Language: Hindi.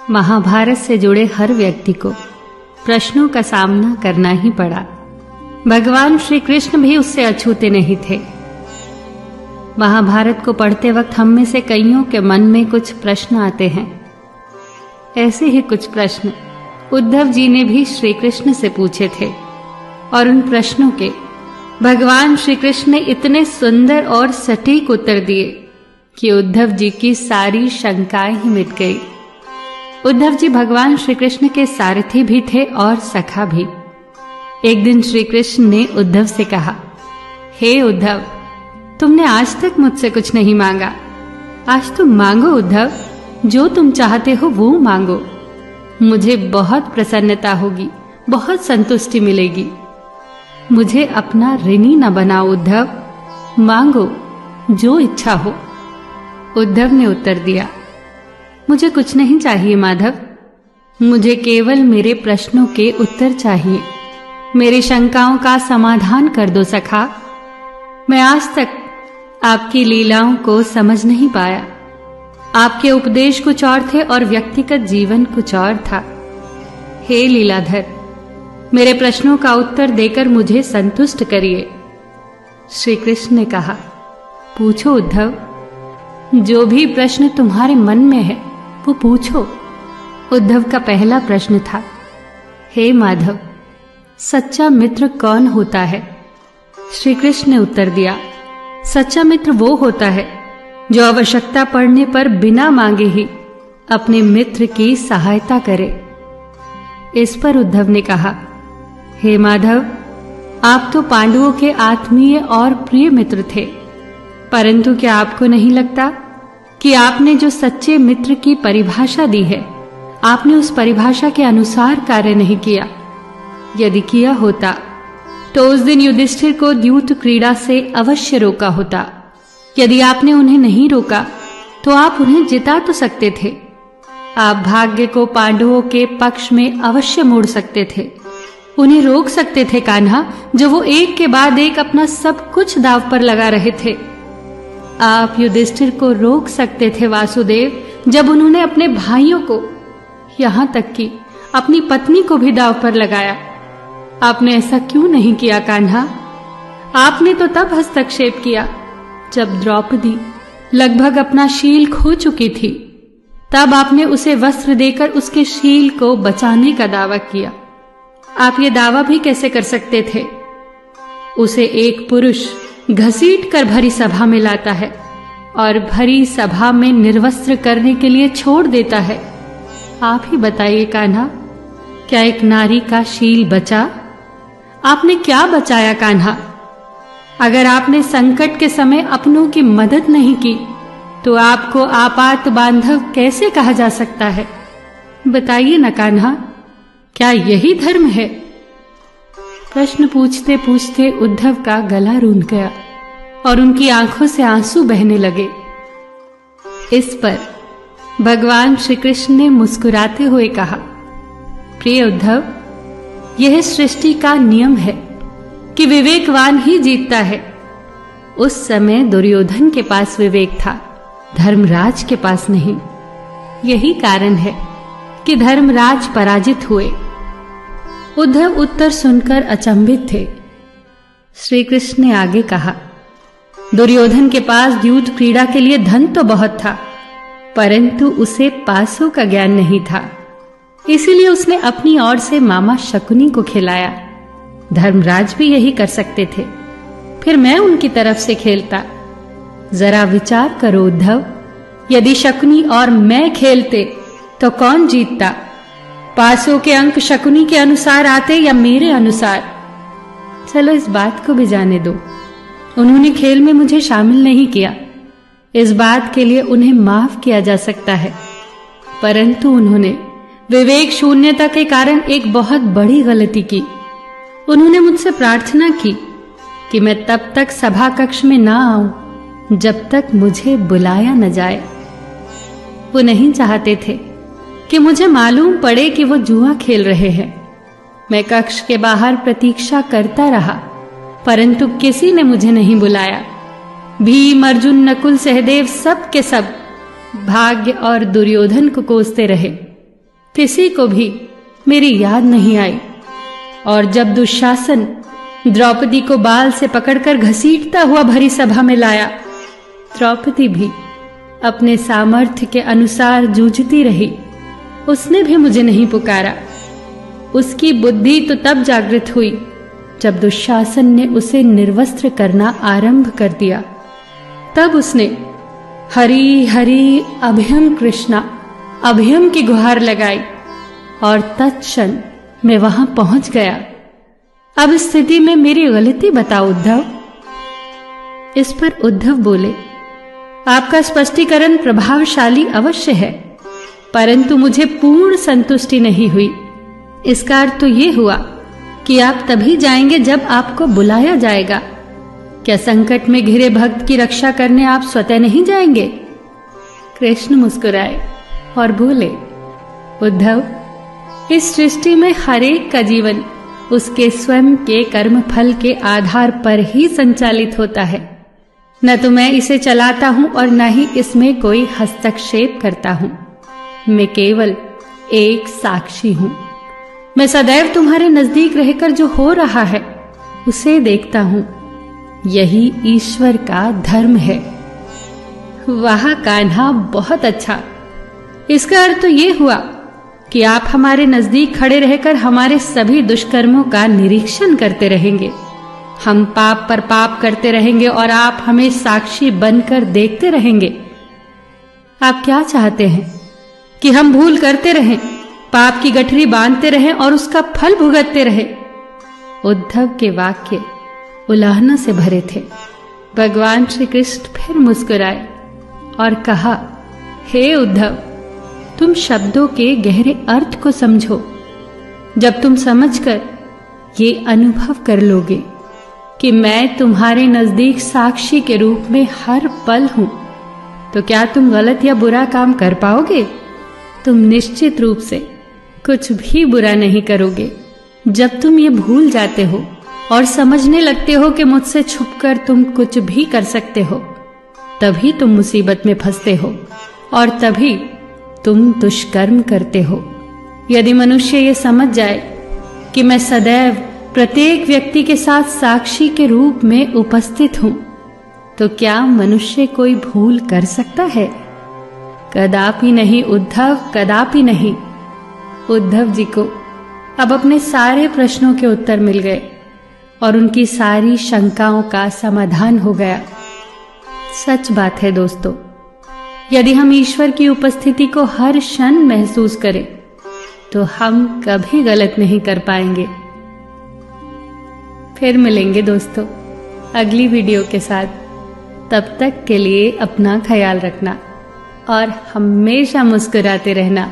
महाभारत से जुड़े हर व्यक्ति को प्रश्नों का सामना करना ही पड़ा। भगवान श्री कृष्ण भी उससे अछूते नहीं थे। महाभारत को पढ़ते वक्त हम में से कईयों के मन में कुछ प्रश्न आते हैं। ऐसे ही कुछ प्रश्न उद्धव जी ने भी श्री कृष्ण से पूछे थे और उन प्रश्नों के भगवान श्री कृष्ण ने इतने सुंदर और सटीक उत्तर दिए कि उद्धव जी की सारी शंकाएं ही मिट गई। उद्धव जी भगवान श्री कृष्ण के सारथी भी थे और सखा भी। एक दिन श्री कृष्ण ने उद्धव से कहा, हे उद्धव, तुमने आज तक मुझसे कुछ नहीं मांगा। आज तुम मांगो उद्धव, जो तुम चाहते हो वो मांगो। मुझे बहुत प्रसन्नता होगी, बहुत संतुष्टि मिलेगी। मुझे अपना ऋणी न बनाओ उद्धव, मांगो जो इच्छा हो। उद्धव ने उत्तर दिया, मुझे कुछ नहीं चाहिए माधव, मुझे केवल मेरे प्रश्नों के उत्तर चाहिए। मेरी शंकाओं का समाधान कर दो सखा। मैं आज तक आपकी लीलाओं को समझ नहीं पाया। आपके उपदेश कुछ और थे और व्यक्तिगत जीवन कुछ और था। हे लीलाधर, मेरे प्रश्नों का उत्तर देकर मुझे संतुष्ट करिए। श्री कृष्ण ने कहा, पूछो उद्धव, जो भी प्रश्न तुम्हारे मन में है वो पूछो। उद्धव का पहला प्रश्न था, हे माधव, सच्चा मित्र कौन होता है? श्री कृष्ण ने उत्तर दिया, सच्चा मित्र वो होता है जो आवश्यकता पड़ने पर बिना मांगे ही अपने मित्र की सहायता करे। इस पर उद्धव ने कहा, हे माधव, आप तो पांडवों के आत्मीय और प्रिय मित्र थे, परंतु क्या आपको नहीं लगता कि आपने जो सच्चे मित्र की परिभाषा दी है, आपने उस परिभाषा के अनुसार कार्य नहीं किया? यदि किया होता तो उस दिन युधिष्ठिर को द्यूत क्रीड़ा से अवश्य रोका होता। यदि आपने उन्हें नहीं रोका तो आप उन्हें जिता तो सकते थे। आप भाग्य को पांडवों के पक्ष में अवश्य मोड़ सकते थे। उन्हें रोक सकते थे कान्हा, जो वो एक के बाद एक अपना सब कुछ दांव पर लगा रहे थे। आप युधिष्ठिर को रोक सकते थे वासुदेव, जब उन्होंने अपने भाइयों को, यहां तक कि अपनी पत्नी को भी दांव पर लगाया। आपने ऐसा क्यों नहीं किया कान्हा? आपने तो तब हस्तक्षेप किया जब द्रौपदी लगभग अपना शील खो चुकी थी। तब आपने उसे वस्त्र देकर उसके शील को बचाने का दावा किया। आप ये दावा भी कैसे कर सकते थे? उसे एक पुरुष घसीट कर भरी सभा में लाता है और भरी सभा में निर्वस्त्र करने के लिए छोड़ देता है। आप ही बताइए कान्हा, क्या एक नारी का शील बचा? आपने क्या बचाया कान्हा? अगर आपने संकट के समय अपनों की मदद नहीं की तो आपको आपात बांधव कैसे कहा जा सकता है? बताइए न कान्हा, क्या यही धर्म है? प्रश्न पूछते पूछते उद्धव का गला रूंध गया और उनकी आंखों से आंसू बहने लगे। इस पर भगवान श्री कृष्ण ने मुस्कुराते हुए कहा, प्रिय उद्धव, यह सृष्टि का नियम है कि विवेकवान ही जीतता है। उस समय दुर्योधन के पास विवेक था, धर्मराज के पास नहीं। यही कारण है कि धर्मराज पराजित हुए। उद्धव उत्तर सुनकर अचंभित थे। श्री कृष्ण ने आगे कहा, दुर्योधन के पास द्यूत क्रीड़ा के लिए धन तो बहुत था, परंतु उसे पासों का ज्ञान नहीं था। इसीलिए उसने अपनी ओर से मामा शकुनी को खिलाया। धर्मराज भी यही कर सकते थे, फिर मैं उनकी तरफ से खेलता। जरा विचार करो उद्धव, यदि शकुनी और मैं खेलते तो कौन जीतता? पासों के अंक शकुनी के अनुसार आते या मेरे अनुसार? चलो इस बात को भी जाने दो, उन्होंने खेल में मुझे शामिल नहीं किया। इस बात के लिए उन्हें माफ किया जा सकता है, परंतु उन्होंने विवेक शून्यता के कारण एक बहुत बड़ी गलती की। उन्होंने मुझसे प्रार्थना की कि मैं तब तक सभा कक्ष में ना आऊं जब तक मुझे बुलाया न जाए। वो नहीं चाहते थे कि मुझे मालूम पड़े कि वो जुआ खेल रहे हैं। मैं कक्ष के बाहर प्रतीक्षा करता रहा, परंतु किसी ने मुझे नहीं बुलाया। भीम, अर्जुन, नकुल, सहदेव सब के सब भाग्य और दुर्योधन को कोसते रहे। किसी को भी मेरी याद नहीं आई। और जब दुशासन द्रौपदी को बाल से पकड़कर घसीटता हुआ भरी सभा में लाया, द्रौपदी भी अपने सामर्थ्य के अनुसार जूझती रही। उसने भी मुझे नहीं पुकारा। उसकी बुद्धि तो तब जागृत हुई जब दुशासन ने उसे निर्वस्त्र करना आरंभ कर दिया। तब उसने हरि हरि अभयम कृष्णा अभयम की गुहार लगाई और तत्क्षण मैं वहां पहुंच गया। अब इस स्थिति में मेरी गलती बताओ उद्धव। इस पर उद्धव बोले, आपका स्पष्टीकरण प्रभावशाली अवश्य है, परंतु मुझे पूर्ण संतुष्टि नहीं हुई। इसका अर्थ तो ये हुआ कि आप तभी जाएंगे जब आपको बुलाया जाएगा। क्या संकट में घिरे भक्त की रक्षा करने आप स्वतः नहीं जाएंगे? कृष्ण मुस्कुराए और बोले, उद्धव, इस सृष्टि में हर एक का जीवन उसके स्वयं के कर्म फल के आधार पर ही संचालित होता है। न तो मैं इसे चलाता हूं और न ही इसमें कोई हस्तक्षेप करता हूं। मैं केवल एक साक्षी हूं। मैं सदैव तुम्हारे नजदीक रहकर जो हो रहा है उसे देखता हूं। यही ईश्वर का धर्म है। वाह कान्हा, बहुत अच्छा। इसका अर्थ तो ये हुआ कि आप हमारे नजदीक खड़े रहकर हमारे सभी दुष्कर्मों का निरीक्षण करते रहेंगे। हम पाप पर पाप करते रहेंगे और आप हमें साक्षी बनकर देखते रहेंगे। आप क्या चाहते हैं कि हम भूल करते रहें, पाप की गठरी बांधते रहें और उसका फल भुगतते रहें? उद्धव के वाक्य उलाहना से भरे थे। भगवान श्री कृष्ण फिर मुस्कुराए और कहा, हे उद्धव, तुम शब्दों के गहरे अर्थ को समझो। जब तुम समझकर ये अनुभव कर लोगे कि मैं तुम्हारे नजदीक साक्षी के रूप में हर पल हूं, तो क्या तुम गलत या बुरा काम कर पाओगे? तुम निश्चित रूप से कुछ भी बुरा नहीं करोगे। जब तुम ये भूल जाते हो और समझने लगते हो कि मुझसे छुपकर तुम कुछ भी कर सकते हो, तभी तुम मुसीबत में फंसते हो और तभी तुम दुष्कर्म करते हो। यदि मनुष्य ये समझ जाए कि मैं सदैव प्रत्येक व्यक्ति के साथ साक्षी के रूप में उपस्थित हूं, तो क्या मनुष्य कोई भूल कर सकता है? कदापि नहीं उद्धव, कदापि नहीं। उद्धव जी को अब अपने सारे प्रश्नों के उत्तर मिल गए और उनकी सारी शंकाओं का समाधान हो गया। सच बात है दोस्तों, यदि हम ईश्वर की उपस्थिति को हर क्षण महसूस करें तो हम कभी गलत नहीं कर पाएंगे। फिर मिलेंगे दोस्तों अगली वीडियो के साथ। तब तक के लिए अपना ख्याल रखना और हमेशा मुस्कुराते रहना।